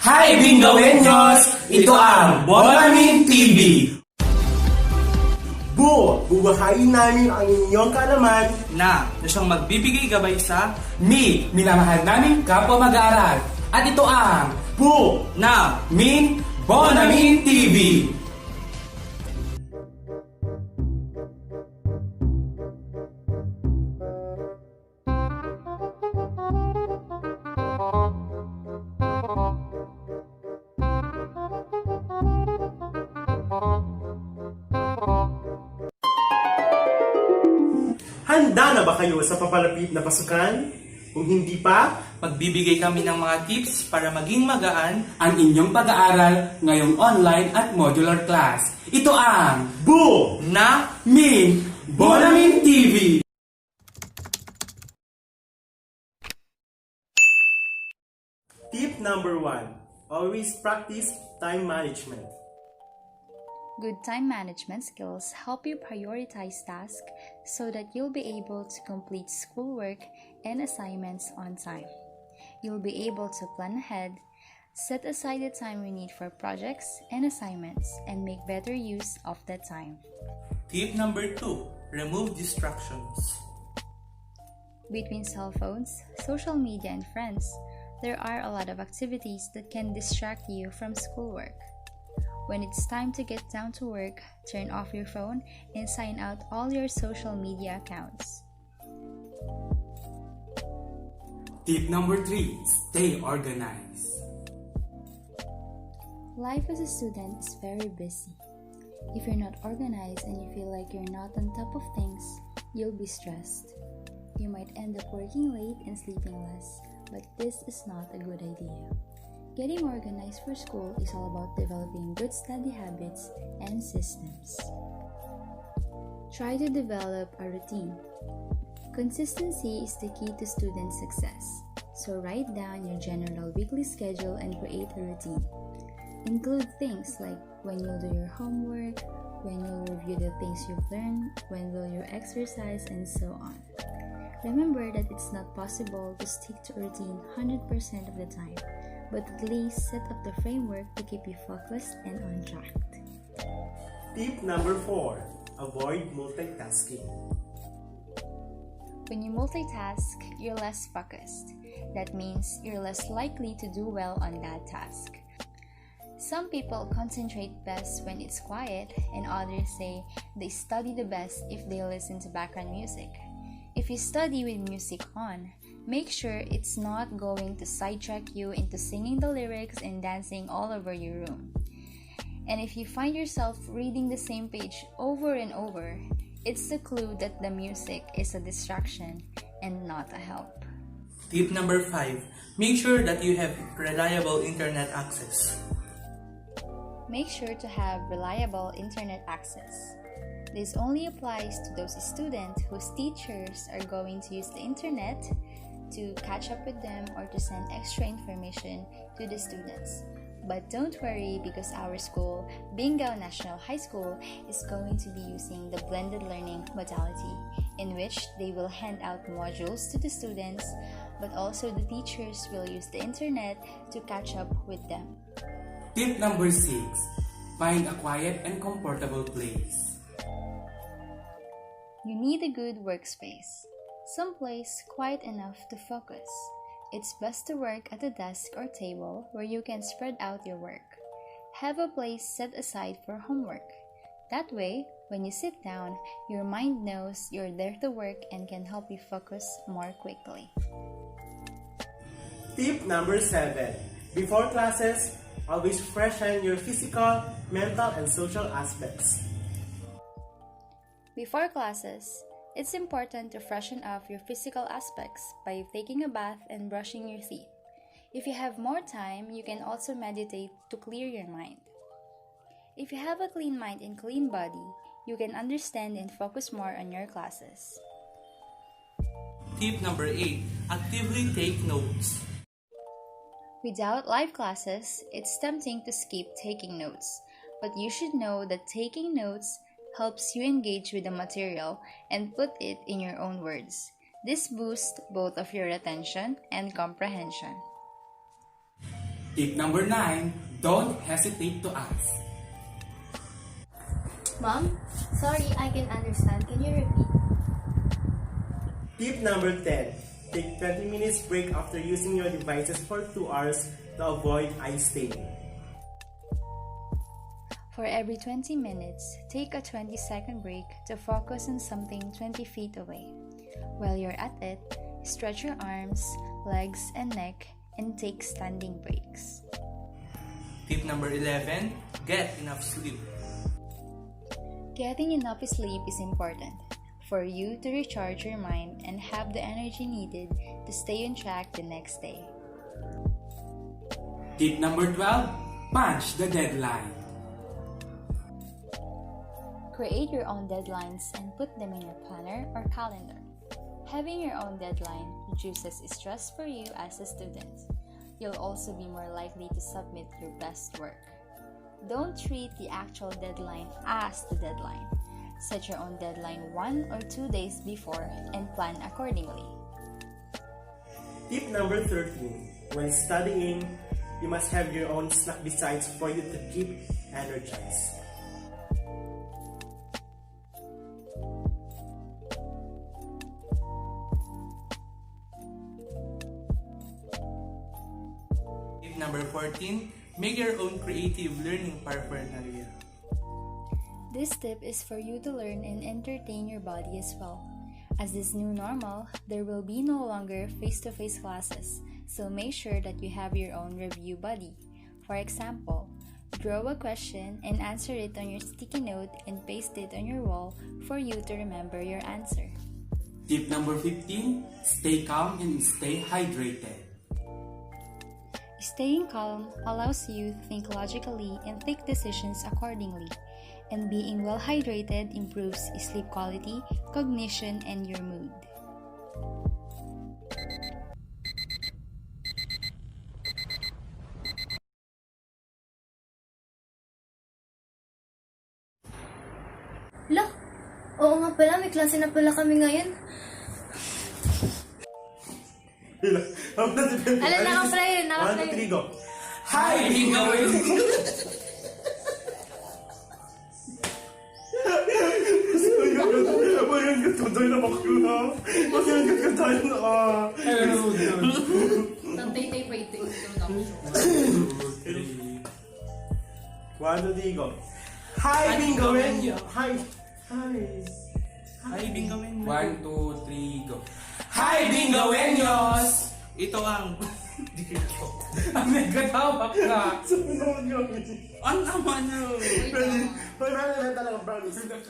Hi Bingawenyos! Ito ang Bonamin TV! Bubuhayin namin ang inyong kaalaman Na siyang magbibigay gabay sa minamahal naming kapwa mag-aaral. At ito ang Bonamin TV! Handa na ba kayo sa papalapit na pasukan? Kung hindi pa, Magbibigay kami ng mga tips para maging magaan ang inyong pag-aaral ngayong online at modular class. Ito ang Bonamin TV! Tip number 1. Always practice time management. Good time management skills help you prioritize tasks so that you'll be able to complete schoolwork and assignments on time. You'll be able to plan ahead, set aside the time you need for projects and assignments, and make better use of that time. Tip number 2. Remove distractions. Between cell phones, social media, and friends, there are a lot of activities that can distract you from schoolwork. When it's time to get down to work, turn off your phone and sign out all your social media accounts. Tip number 3. Stay organized. Life as a student is very busy. If you're not organized and you feel like you're not on top of things, you'll be stressed. You might end up working late and sleeping less, but this is not a good idea. Getting organized for school is all about developing good study habits and systems. Try to develop a routine. Consistency is the key to student success, so write down your general weekly schedule and create a routine. Include things like when you'll do your homework, when you'll review the things you've learned, when will you exercise, and so on. Remember that it's not possible to stick to a routine 100% of the time, but at least set up the framework to keep you focused and on track. Tip number 4. Avoid multitasking. When you multitask, you're less focused. That means you're less likely to do well on that task. Some people concentrate best when it's quiet, and others say they study the best if they listen to background music. If you study with music on, make sure it's not going to sidetrack you into singing the lyrics and dancing all over your room. And if you find yourself reading the same page over and over, it's a clue that the music is a distraction and not a help. Tip number 5. Make sure that you have reliable internet access. Make sure to have reliable internet access. This only applies to those students whose teachers are going to use the internet to catch up with them or to send extra information to the students. But don't worry, because our school, Bingao National High School, is going to be using the blended learning modality, in which they will hand out modules to the students, but also the teachers will use the internet to catch up with them. Tip number 6. Find a quiet and comfortable place. You need a good workspace, someplace quiet enough to focus. It's best to work at a desk or table where you can spread out your work. Have a place set aside for homework. That way, when you sit down, your mind knows you're there to work and can help you focus more quickly. Tip number 7. Before classes, always freshen your physical, mental, and social aspects. Before classes, it's important to freshen up your physical aspects by taking a bath and brushing your teeth. If you have more time, you can also meditate to clear your mind. If you have a clean mind and clean body, you can understand and focus more on your classes. Tip number 8. Actively take notes. Without live classes, it's tempting to skip taking notes, but you should know that taking notes helps you engage with the material and put it in your own words. This boosts both of your retention and comprehension. Tip number 9, don't hesitate to ask. Mom? Sorry, I can understand. Can you repeat? Tip number 10. Take 20 minutes break after using your devices for 2 hours to avoid eye strain. For every 20 minutes, take a 20-second break to focus on something 20 feet away. While you're at it, stretch your arms, legs, and neck, and take standing breaks. Tip number 11, get enough sleep. Getting enough sleep is important for you to recharge your mind and have the energy needed to stay on track the next day. Tip number 12, punch the deadline. Create your own deadlines and put them in your planner or calendar. Having your own deadline reduces stress for you as a student. You'll also be more likely to submit your best work. Don't treat the actual deadline as the deadline. Set your own deadline 1 or 2 days before and plan accordingly. Tip number 13. When studying, you must have your own snack besides for you to keep energized. Tip number 14, make your own creative learning paraphernalia. This tip is for you to learn and entertain your body as well. As this new normal, there will be no longer face-to-face classes, so make sure that you have your own review buddy. For example, draw a question and answer it on your sticky note and paste it on your wall for you to remember your answer. Tip number 15, stay calm and stay hydrated. Staying calm allows you to think logically and take decisions accordingly. And being well hydrated improves sleep quality, cognition, and your mood. Look! Oo nga pala, may klase na pala kami ngayon. Alam, naka-play yun, 1, 2, 3, go! Hi, Bingo! Tuloy na makuna. Masyagat ka tayo na ka. Tantay-tay pa ito. 1, 2, 3, go. Hi, Bingo! Hi! Hi! Hi, Bingawenyos! 1, 2, 3, go! Hi, Bingawenyos! Ito ang... Ang nagkatawak ka! Sabi naman yun. Ang naman yun! Ready? Hoy, meron na talaga, promise. Ang